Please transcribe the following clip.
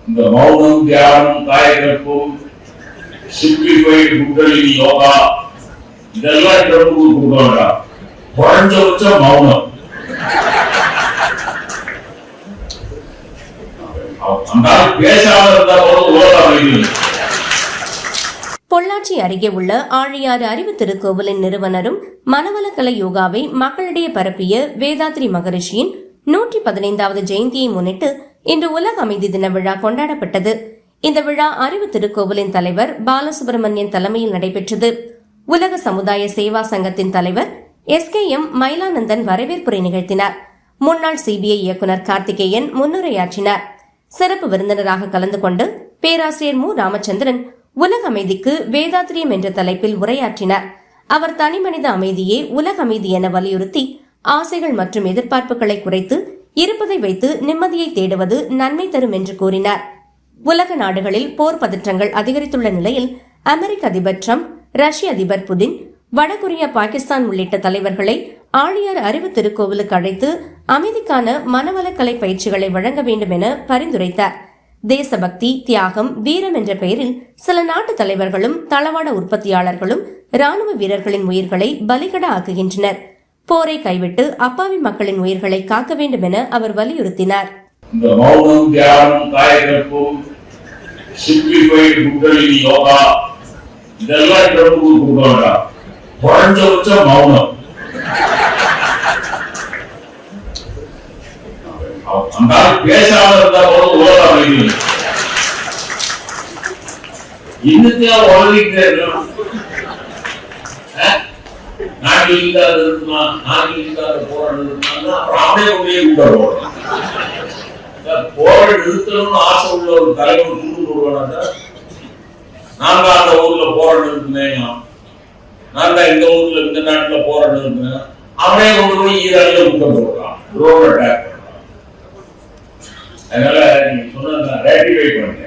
இந்த மௌனம், தியானம், காயகல்பம், சிம்பிளிஃபைடு குண்டலினி யோகா இதெல்லாம் ட்ரம்புக்கு கொடுக்கா. குறைஞ்சபட்சம் மௌனம். பேசாம இருந்தா உலகம். பொள்ளாச்சி அருகே உள்ள ஆழியாறு அறிவு திருக்கோவிலின் நிறுவனரும் மனவளக்கலை யோகாவை மக்களிடையே பரப்பிய வேதாத்ரி மகரிஷியின் 115வது ஜெயந்தியை முன்னிட்டு இன்று உலக அமைதி தின விழா கொண்டாடப்பட்டது. இந்த விழா அறிவு திருக்கோவிலின் தலைவர் பாலசுப்ரமணியன் தலைமையில் நடைபெற்றது. உலக சமுதாய சேவா சங்கத்தின் தலைவர் SKM மயிலானந்தன் வரவேற்புரை நிகழ்த்தினார். முன்னாள் CBI இயக்குநர் கார்த்திகேயன் முன்னுரையாற்றினார். சிறப்பு விருந்தினராக கலந்து கொண்டு பேராசிரியர் மு. ராமச்சந்திரன் உலக அமைதிக்கு வேதாத்திரியம் என்ற தலைப்பில் உரையாற்றினார். அவர் தனிமனித அமைதியே உலக அமைதி என வலியுறுத்தி ஆசைகள் மற்றும் எதிர்பார்ப்புகளை குறைத்து இருப்பதை வைத்து நிம்மதியை தேடுவது நன்மை தரும் என்று கூறினார். உலக நாடுகளில் போர் பதற்றங்கள் அதிகரித்துள்ள நிலையில் அமெரிக்க அதிபர் டிரம்ப், ரஷ்ய அதிபர் புதின், வடகொரியா, பாகிஸ்தான் உள்ளிட்ட தலைவர்களை ஆழியார் அறிவு திருக்கோவிலுக்கு அழைத்து அமைதிக்கான மனவளக்கலை பயிற்சிகளை வழங்க வேண்டும் என பரிந்துரைத்தார். தேசபக்தி, தியாகம், வீரம் என்ற பெயரில் சில நாட்டு தலைவர்களும் தளவாட உற்பத்தியாளர்களும் ராணுவ வீரர்களின் உயிர்களை பலிகட ஆக்குகின்றனர். போரை கைவிட்டு அப்பாவி மக்களின் உயிர்களை காக்க வேண்டும் என அவர் வலியுறுத்தினார். இந்த மௌனம், தியானம், காயகல்பம், சிம்பிளிஃபைடு குண்டலினி யோகா இதெல்லாம் ட்ரம்புக்கு கொடுக்கா. குறைஞ்சபட்சம் மௌனம். பேசாம இருந்தா உலகம் அமைதி. இன்னத்தையா உலகிட்டே இருக்கலாம். நாட்டில் இல்லாத இருக்குமா, நாட்டில் இல்லாத போராட்டம் இருக்குமா, அப்புறம் அப்படியே அப்படியே கூப்பிடலாம். போரை நிறுத்தணும்னு ஆசை உள்ள ஒரு தலைவர் கூண்டு போடுவாங்க. நாங்க அந்த ஊர்ல போராட்டம் இருக்குமே, நாங்க இந்த ஊர்ல இந்த நாட்டுல போராட்டம் இருக்குமே, அப்படியே கொண்டு போய் ஈரான்ல கூட்ட போடுறான், ரோட் அட்டாக் பண்றான். அதனால நீங்க சொன்ன ரேட்டிஃபை பண்ணுங்க.